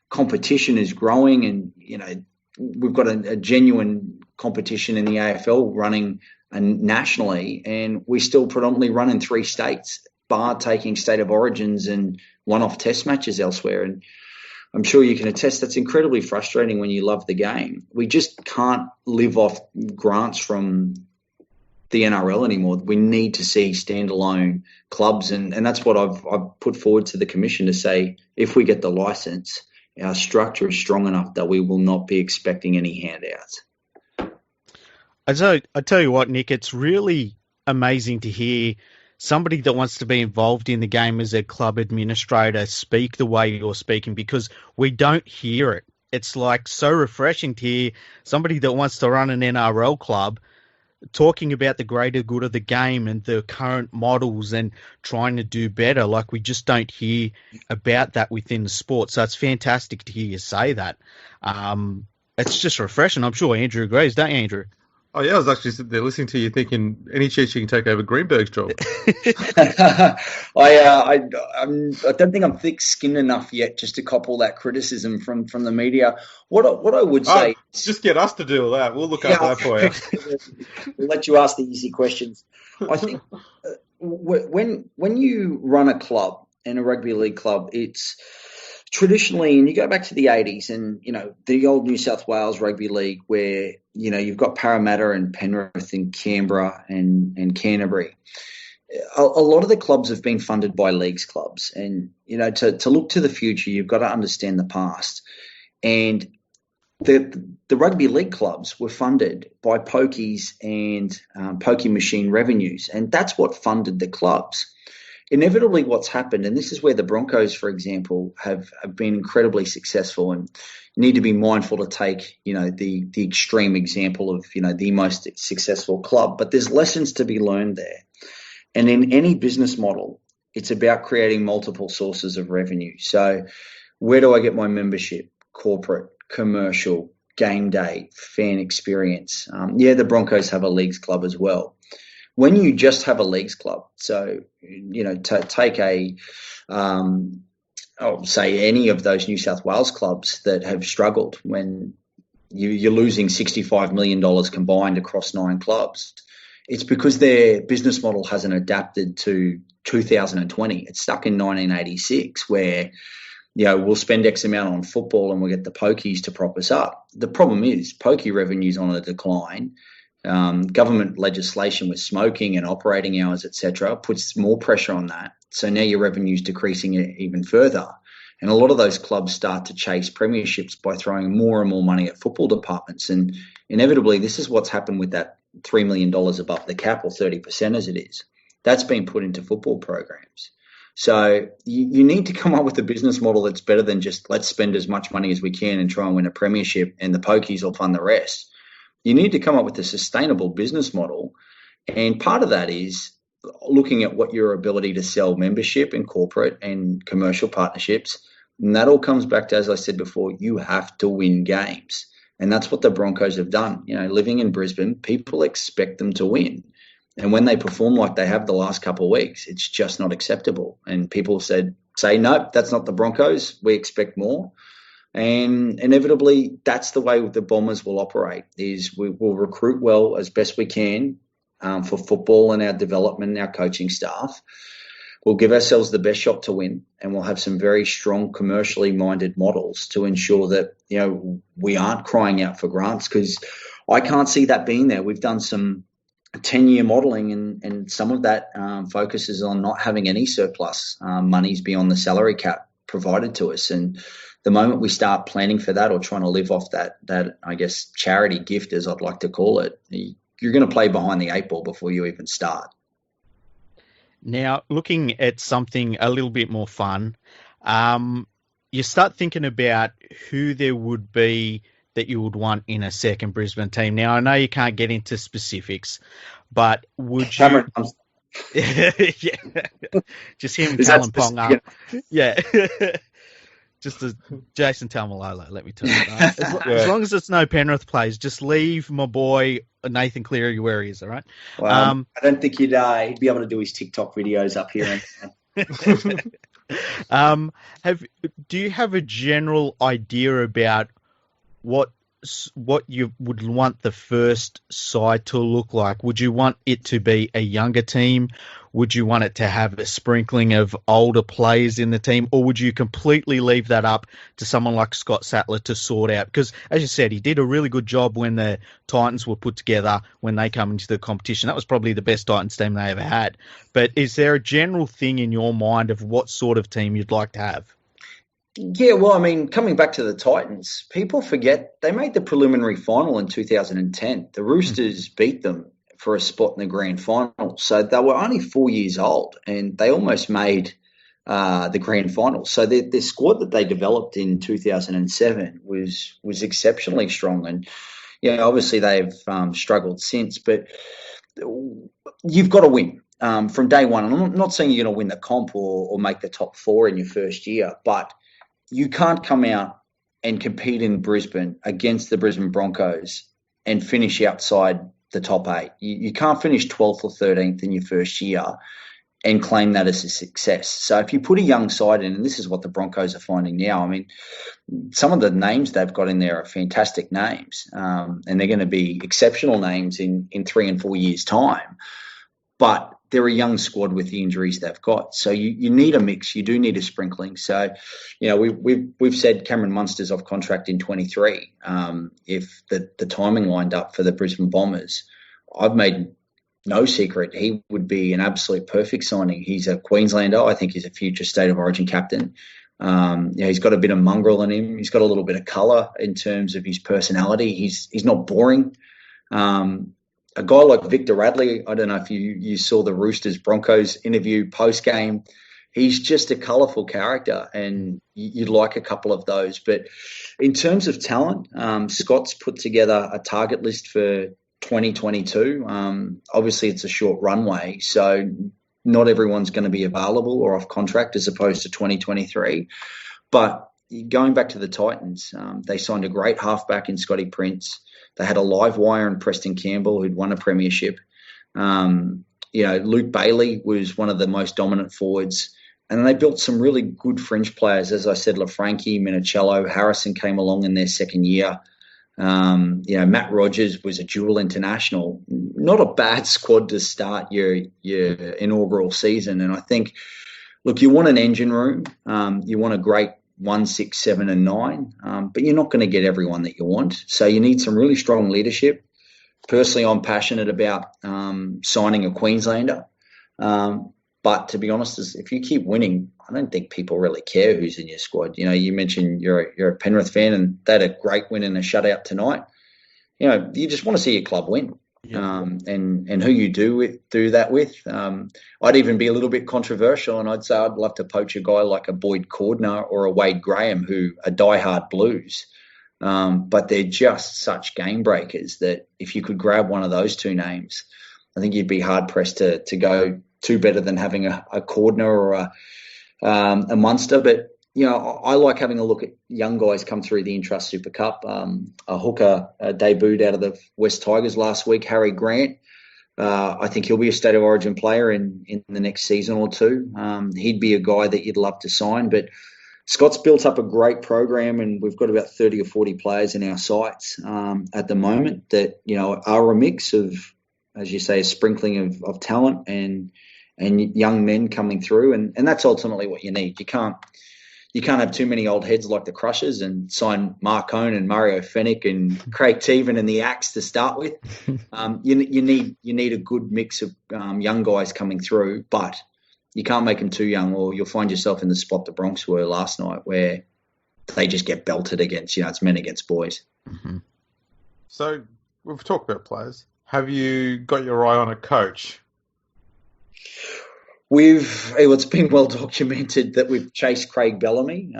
[SPEAKER 3] competition is growing, and, we've got a genuine competition in the AFL running nationally, and we still predominantly run in 3 states, bar taking state of origins and one-off test matches elsewhere. And I'm sure you can attest that's incredibly frustrating when you love the game. We just can't live off grants from the NRL anymore. We need to see standalone clubs, and that's what I've put forward to the Commission to say, if we get the licence, our structure is strong enough that we will not be expecting any handouts.
[SPEAKER 2] I tell you what, Nick, it's really amazing to hear somebody that wants to be involved in the game as a club administrator speak the way you're speaking, because we don't hear it. It's like so refreshing to hear somebody that wants to run an NRL club talking about the greater good of the game and the current models and trying to do better. Like, we just don't hear about that within the sport. So it's fantastic to hear you say that. It's just refreshing. I'm sure Andrew agrees, don't you, Andrew?
[SPEAKER 1] Oh, yeah, I was actually sitting there listening to you thinking, any chance you can take over Greenberg's job?
[SPEAKER 3] I don't think I'm thick-skinned enough yet just to cop all that criticism from the media. What I would say...
[SPEAKER 1] just get us to do all that. We'll look after that for you.
[SPEAKER 3] We'll let you ask the easy questions. I think when you run a club, and a rugby league club, it's... Traditionally, and you go back to the 80s and, the old New South Wales Rugby League where, you've got Parramatta and Penrith and Canberra and Canterbury. A lot of the clubs have been funded by leagues clubs. And, to look to the future, you've got to understand the past. And the rugby league clubs were funded by pokies and pokey machine revenues. And that's what funded the clubs. Inevitably, what's happened, and this is where the Broncos, for example, have been incredibly successful, and you need to be mindful to take, the extreme example of, the most successful club. But there's lessons to be learned there. And in any business model, it's about creating multiple sources of revenue. So where do I get my membership? Corporate, commercial, game day, fan experience. The Broncos have a leagues club as well. When you just have a leagues club, so, to take say any of those New South Wales clubs that have struggled when you're losing $65 million combined across 9 clubs. It's because their business model hasn't adapted to 2020. It's stuck in 1986 where, we'll spend X amount on football and we'll get the pokies to prop us up. The problem is pokey revenue's on a decline. Government legislation with smoking and operating hours, etc., puts more pressure on that. So now your revenue's decreasing even further. And a lot of those clubs start to chase premierships by throwing more and more money at football departments. And inevitably, this is what's happened with that $3 million above the cap, or 30% as it is. That's been put into football programs. So you need to come up with a business model that's better than just let's spend as much money as we can and try and win a premiership and the pokies will fund the rest. You need to come up with a sustainable business model. And part of that is looking at what your ability to sell membership and corporate and commercial partnerships. And that all comes back to, as I said before, you have to win games. And that's what the Broncos have done. Living in Brisbane, people expect them to win. And when they perform like they have the last couple of weeks, it's just not acceptable. And people say, no, that's not the Broncos. We expect more. And inevitably, that's the way the Bombers will operate, is we will recruit well as best we can for football and our development and our coaching staff. We'll give ourselves the best shot to win, and we'll have some very strong commercially minded models to ensure that, we aren't crying out for grants, because I can't see that being there. We've done some 10-year modelling, and some of that focuses on not having any surplus monies beyond the salary cap provided to us. And the moment we start planning for that, or trying to live off that I guess charity gift, as I'd like to call it, you're going to play behind the 8 ball before you even start.
[SPEAKER 2] Now, looking at something a little bit more fun, you start thinking about who there would be that you would want in a second Brisbane team. Now, I know you can't get into specifics, but would you... yeah. Just him Talon Pong up. Yeah. Just a Jason Taumalolo, let me tell you. As long as it's no Penrith plays, just leave my boy Nathan Cleary where he is, all right?
[SPEAKER 3] Well, I don't think he'd be able to do his TikTok videos up here.
[SPEAKER 2] Do you have a general idea about what you would want the first side to look like? Would you want it to be a younger team? Would you want it to have a sprinkling of older players in the team? Or would you completely leave that up to someone like Scott Sattler to sort out? Because, as you said, he did a really good job when the Titans were put together, when they come into the competition. That was probably the best Titans team they ever had. But is there a general thing in your mind of what sort of team you'd like to have?
[SPEAKER 3] Yeah, well, coming back to the Titans, people forget they made the preliminary final in 2010. The Roosters beat them for a spot in the grand final. So they were only 4 years old, and they almost made the grand final. So the squad that they developed in 2007 was exceptionally strong. And, obviously they've struggled since, but you've got to win from day one. And I'm not saying you're going to win the comp or make the top 4 in your first year, but you can't come out and compete in Brisbane against the Brisbane Broncos and finish outside the top 8. You can't finish 12th or 13th in your first year and claim that as a success. So if you put a young side in, and this is what the Broncos are finding now, some of the names they've got in there are fantastic names, and they're going to be exceptional names in 3 and 4 years' time. But they're a young squad with the injuries they've got. So you need a mix. You do need a sprinkling. So, we've said Cameron Munster's off contract in 23. If the timing lined up for the Brisbane Bombers, I've made no secret he would be an absolute perfect signing. He's a Queenslander. I think he's a future State of Origin captain. He's got a bit of mongrel in him. He's got a little bit of colour in terms of his personality. He's not boring. A guy like Victor Radley, I don't know if you saw the Roosters Broncos interview post-game. He's just a colourful character, and you'd like a couple of those. But in terms of talent, Scott's put together a target list for 2022. Obviously, it's a short runway, so not everyone's going to be available or off contract as opposed to 2023. But going back to the Titans, they signed a great halfback in Scotty Prince. They had a live wire in Preston Campbell, who'd won a premiership. Luke Bailey was one of the most dominant forwards. And then they built some really good fringe players. As I said, LaFranchi, Minicello, Harrison came along in their second year. Matt Rogers was a dual international. Not a bad squad to start your inaugural season. And I think, look, you want an engine room. You want a great 1, 6, 7, and 9, but you're not going to get everyone that you want. So you need some really strong leadership. Personally, I'm passionate about signing a Queenslander. But to be honest, if you keep winning, I don't think people really care who's in your squad. You mentioned you're a Penrith fan, and they had a great win in a shutout tonight. You just want to see your club win, and who you do that with. I'd even be a little bit controversial, and I'd say I'd love to poach a guy like a Boyd Cordner or a Wade Graham, who are diehard Blues. But they're just such game breakers that if you could grab one of those two names, I think you'd be hard pressed to go too better than having a Cordner or a Munster. But I like having a look at young guys come through the Intrust Super Cup. A hooker debuted out of the West Tigers last week, Harry Grant. I think he'll be a State of Origin player in the next season or two. He'd be a guy that you'd love to sign. But Scott's built up a great program, and we've got about 30 or 40 players in our sights at the moment that are a mix of, as you say, a sprinkling of talent and young men coming through, and that's ultimately what you need. You can't have too many old heads like the Crushers and sign Mark Cohn and Mario Fennick and Craig Teven and the Axe to start with. You need a good mix of young guys coming through, but you can't make them too young, or you'll find yourself in the spot the Bronx were last night, where they just get belted against. It's men against boys.
[SPEAKER 2] Mm-hmm.
[SPEAKER 1] So we've talked about players. Have you got your eye on a coach?
[SPEAKER 3] It's been well documented that we've chased Craig Bellamy.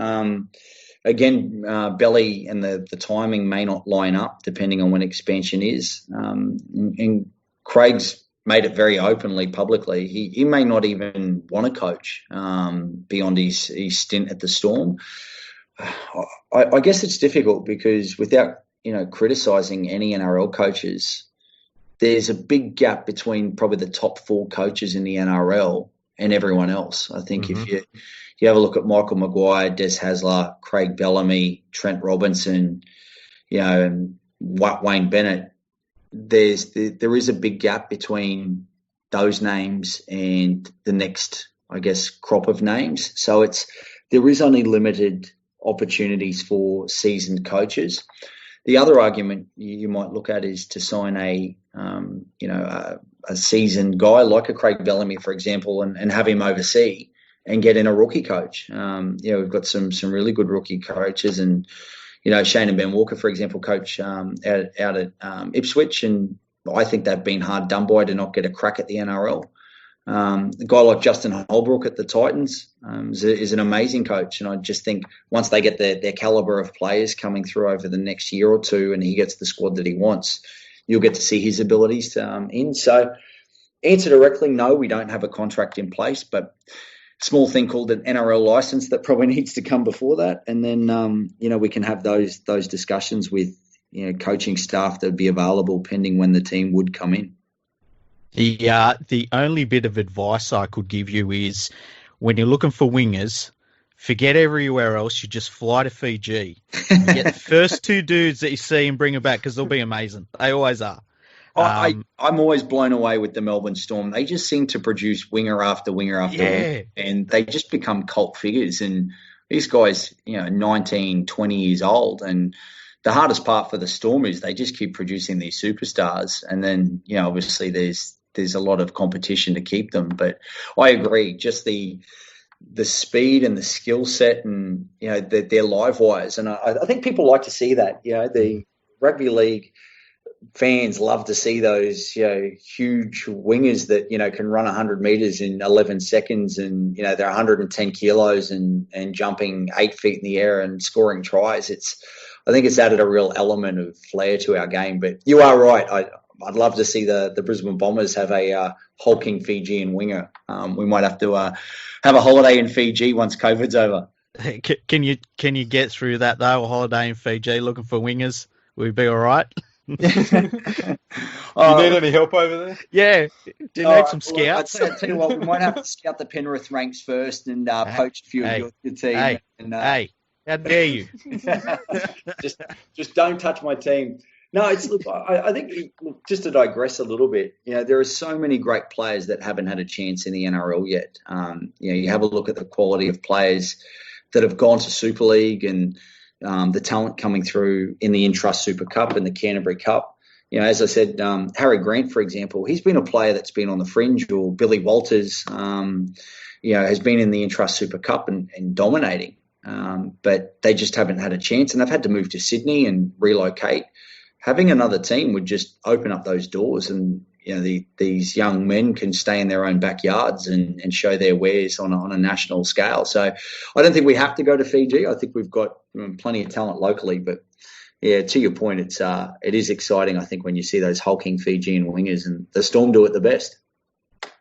[SPEAKER 3] Belly and the timing may not line up depending on when expansion is. And Craig's made it very openly, publicly. He may not even want to coach beyond his stint at the Storm. I guess it's difficult because without criticising any NRL coaches, there's a big gap between probably the top 4 coaches in the NRL and everyone else. I think if you have a look at Michael Maguire, Des Hasler, Craig Bellamy, Trent Robinson, and Wayne Bennett, there is a big gap between those names and the next, I guess, crop of names. So there is only limited opportunities for seasoned coaches. The other argument you might look at is to sign a seasoned guy like a Craig Bellamy, for example, and have him oversee and get in a rookie coach. We've got some really good rookie coaches, and Shane and Ben Walker, for example, coach out at Ipswich, and I think they've been hard done by to not get a crack at the NRL. A guy like Justin Holbrook at the Titans is an amazing coach, and I just think once they get their calibre of players coming through over the next year or two, and he gets the squad that he wants, you'll get to see his abilities in. So, answer directly, no, we don't have a contract in place, but small thing called an NRL license that probably needs to come before that, and then we can have those discussions with coaching staff that would be available pending when the team would come in.
[SPEAKER 2] The only bit of advice I could give you is when you're looking for wingers, forget everywhere else. You just fly to Fiji. You get the first 2 dudes that you see and bring them back because they'll be amazing. They always are.
[SPEAKER 3] I'm always blown away with the Melbourne Storm. They just seem to produce winger after winger after winger, and they just become cult figures. And these guys, 19, 20 years old, and the hardest part for the Storm is they just keep producing these superstars. And then, obviously there's a lot of competition to keep them. But I agree, just the speed and the skill set, and they're live wires. And I think people like to see that. The rugby league fans love to see those huge wingers that can run 100 meters in 11 seconds, and they're 110 kilos and jumping 8 feet in the air and scoring tries. I think it's added a real element of flair to our game. But you are right. I'd love to see the Brisbane Bombers have a hulking Fijian winger. We might have to have a holiday in Fiji once COVID's over.
[SPEAKER 2] Can you get through that though? A holiday in Fiji looking for wingers? Will we be all right?
[SPEAKER 1] Do you need any help over there?
[SPEAKER 2] Yeah. Do you need some scouts?
[SPEAKER 3] I'll tell you what, we might have to scout the Penrith ranks first and poach a few of your team.
[SPEAKER 2] Hey, How dare you?
[SPEAKER 3] just don't touch my team. No, I think, just to digress a little bit, there are so many great players that haven't had a chance in the NRL yet. You have a look at the quality of players that have gone to Super League and the talent coming through in the Intrust Super Cup and the Canterbury Cup. As I said, Harry Grant, for example, he's been a player that's been on the fringe, or Billy Walters, has been in the Intrust Super Cup and dominating. But they just haven't had a chance, and they've had to move to Sydney and relocate. Having another team would just open up those doors, and these young men can stay in their own backyards and show their wares on a national scale. So I don't think we have to go to Fiji. I think we've got plenty of talent locally. But yeah, to your point, it is exciting, I think, when you see those hulking Fijian wingers, and the Storm do it the best.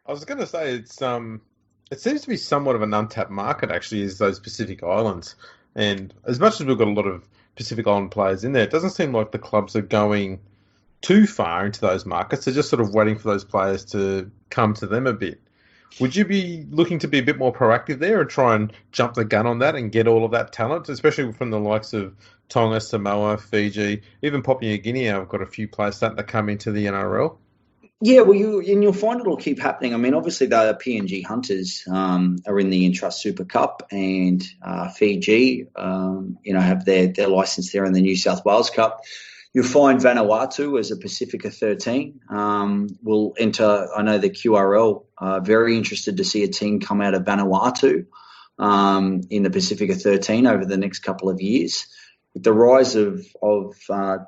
[SPEAKER 1] I was going to say it seems to be somewhat of an untapped market, actually, is those Pacific Islands. And as much as we've got a lot of Pacific Island players in there, it doesn't seem like the clubs are going too far into those markets. They're just sort of waiting for those players to come to them a bit. Would you be looking to be a bit more proactive there and try and jump the gun on that and get all of that talent, especially from the likes of Tonga, Samoa, Fiji, even Papua New Guinea? I've got a few players starting to come into the NRL.
[SPEAKER 3] Yeah, well, you'll find it'll keep happening. I mean, obviously, the PNG Hunters are in the Intrust Super Cup, and Fiji, have their license there in the New South Wales Cup. You'll find Vanuatu as a Pacifica 13 will enter. I know the QRL are very interested to see a team come out of Vanuatu in the Pacifica 13 over the next couple of years. With the rise of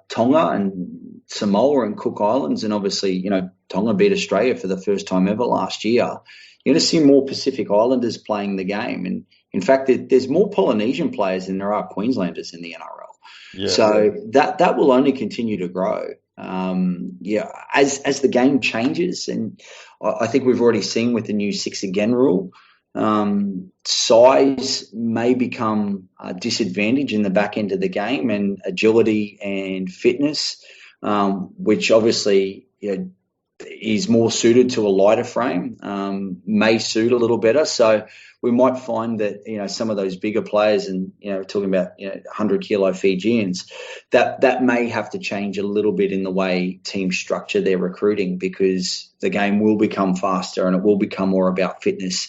[SPEAKER 3] Tonga and Samoa and Cook Islands, and obviously, Tonga beat Australia for the first time ever last year, you're going to see more Pacific Islanders playing the game. And in fact, there's more Polynesian players than there are Queenslanders in the NRL. Yeah. So that will only continue to grow. As the game changes, and I think we've already seen with the new 6 again rule, size may become a disadvantage in the back end of the game, and agility and fitness, which obviously is more suited to a lighter frame, may suit a little better. So we might find that some of those bigger players, and talking about 100-kilo Fijians, that may have to change a little bit in the way teams structure their recruiting, because the game will become faster and it will become more about fitness.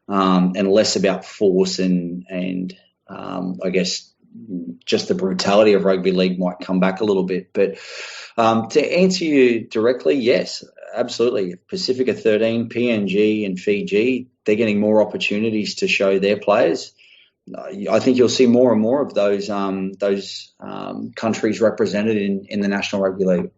[SPEAKER 3] And less about force and I guess just the brutality of rugby league might come back a little bit. But to answer you directly, yes, absolutely. Pacifica 13, PNG and Fiji, they're getting more opportunities to show their players. I think you'll see more and more of those countries represented in the National Rugby League.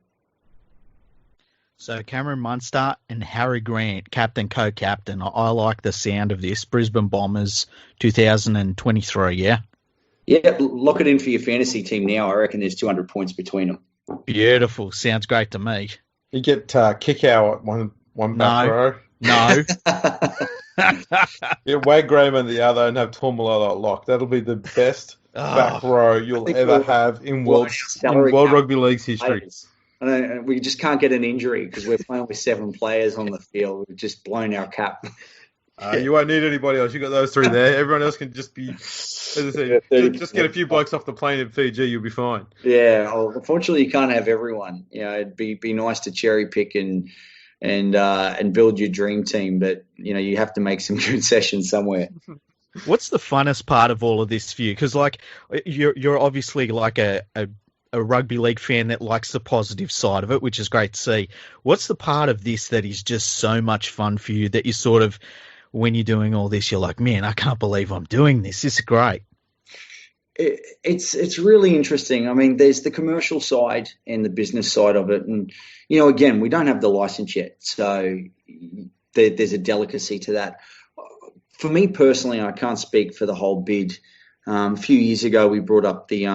[SPEAKER 2] So Cameron Munster and Harry Grant, captain, co-captain. I like the sound of this. Brisbane Bombers 2023, yeah?
[SPEAKER 3] Yeah, lock it in for your fantasy team now. I reckon there's 200 points between them.
[SPEAKER 2] Beautiful. Sounds great to me.
[SPEAKER 1] You get Kickow at one back row.
[SPEAKER 2] No.
[SPEAKER 1] Yeah, Wade Graham on the other, and have Tormalolo at lock. That'll be the best back row you'll ever have in World Rugby League's history.
[SPEAKER 3] We just can't get an injury because we're playing with 7 players on the field. We've just blown our cap.
[SPEAKER 1] You won't need anybody else. You got those 3 there. Everyone else can just be, as I said, just get a few blokes off the plane in Fiji. You'll be fine.
[SPEAKER 3] Yeah. Well, unfortunately, you can't have everyone. It'd be nice to cherry pick and build your dream team, but you have to make some concessions somewhere.
[SPEAKER 2] What's the funnest part of all of this for you? Because you're obviously like a rugby league fan that likes the positive side of it, which is great to see. What's the part of this that is just so much fun for you that you sort of, when you're doing all this, you're like, man, I can't believe I'm doing this. This is great.
[SPEAKER 3] It's really interesting. I mean, there's the commercial side and the business side of it. And, again, we don't have the license yet. So there's a delicacy to that. For me personally, I can't speak for the whole bid. A few years ago, we brought up the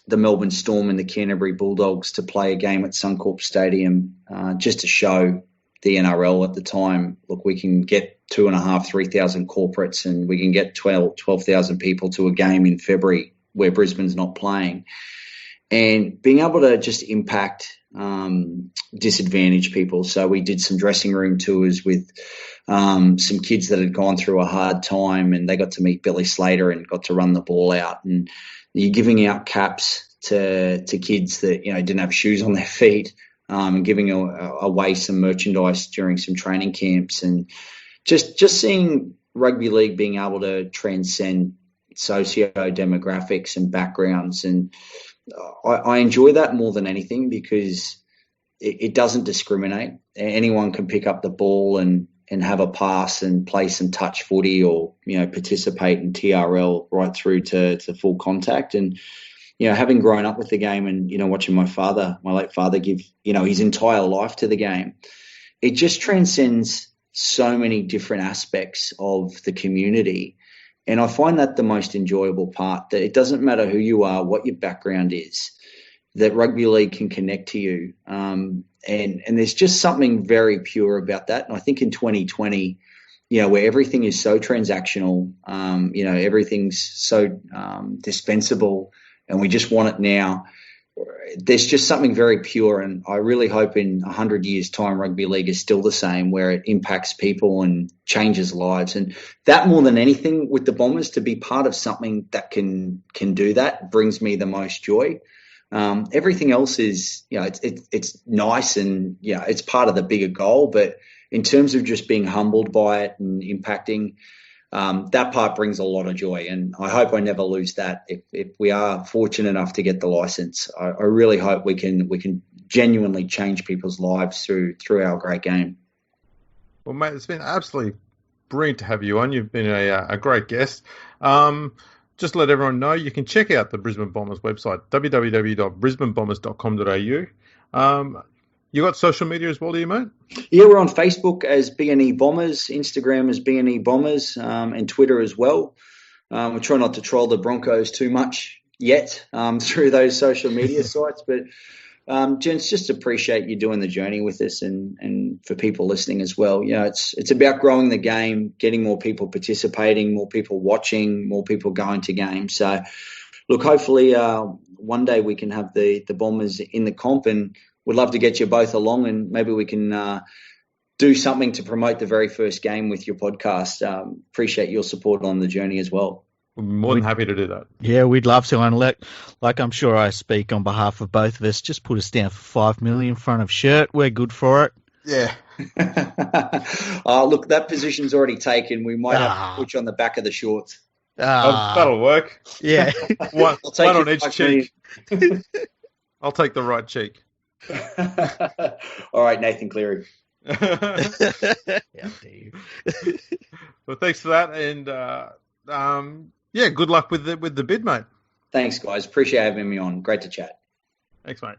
[SPEAKER 3] Melbourne Storm and the Canterbury Bulldogs to play a game at Suncorp Stadium just to show the NRL at the time, look, we can get 2,500, 3,000 corporates and we can get 12,000 people to a game in February where Brisbane's not playing. And being able to just impact disadvantaged people. So we did some dressing room tours with some kids that had gone through a hard time, and they got to meet Billy Slater and got to run the ball out. And you're giving out caps to kids that didn't have shoes on their feet, and giving away some merchandise during some training camps, and just seeing rugby league being able to transcend socio-demographics and backgrounds. And I enjoy that more than anything because it doesn't discriminate. Anyone can pick up the ball and have a pass and play some touch footy or, participate in TRL right through to full contact. And, having grown up with the game and, watching my late father give, his entire life to the game, it just transcends so many different aspects of the community. And I find that the most enjoyable part, that it doesn't matter who you are, what your background is, that rugby league can connect to you. And there's just something very pure about that. And I think in 2020, where everything is so transactional, everything's so dispensable and we just want it now, there's just something very pure. And I really hope in 100 years' time, rugby league is still the same, where it impacts people and changes lives. And that, more than anything, with the Bombers, to be part of something that can do that brings me the most joy. Everything else is, it's nice and, it's part of the bigger goal. But in terms of just being humbled by it and impacting, that part brings a lot of joy. And I hope I never lose that. If we are fortunate enough to get the license, I really hope we can genuinely change people's lives through our great game.
[SPEAKER 1] Well, mate, it's been absolutely brilliant to have you on. You've been a great guest. Just to let everyone know, you can check out the Brisbane Bombers website, www.brisbanebombers.com.au. You got social media as well, do you, mate?
[SPEAKER 3] Yeah, we're on Facebook as BNE Bombers, Instagram as BNE Bombers, and Twitter as well. We try not to troll the Broncos too much yet through those social media sites. But, gents, just appreciate you doing the journey with us, and for people listening as well. It's about growing the game, getting more people participating, more people watching, more people going to games. So, look, hopefully one day we can have the Bombers in the comp, and we'd love to get you both along, and maybe we can do something to promote the very first game with your podcast. Appreciate your support on the journey as well.
[SPEAKER 1] We're more than happy to do that.
[SPEAKER 2] Yeah, we'd love to. And like I'm sure I speak on behalf of both of us, just put us down for 5 million in front of shirt. We're good for it.
[SPEAKER 1] Yeah.
[SPEAKER 3] Look, that position's already taken. We might have to put you on the back of the shorts.
[SPEAKER 1] That'll work.
[SPEAKER 2] Yeah.
[SPEAKER 1] one on each cheek. I'll take the right cheek.
[SPEAKER 3] All right, Nathan Cleary.
[SPEAKER 2] How dare you.
[SPEAKER 1] Well, thanks for that, and good luck with the bid, mate.
[SPEAKER 3] Thanks, guys. Appreciate having me on. Great to chat.
[SPEAKER 1] Thanks, mate.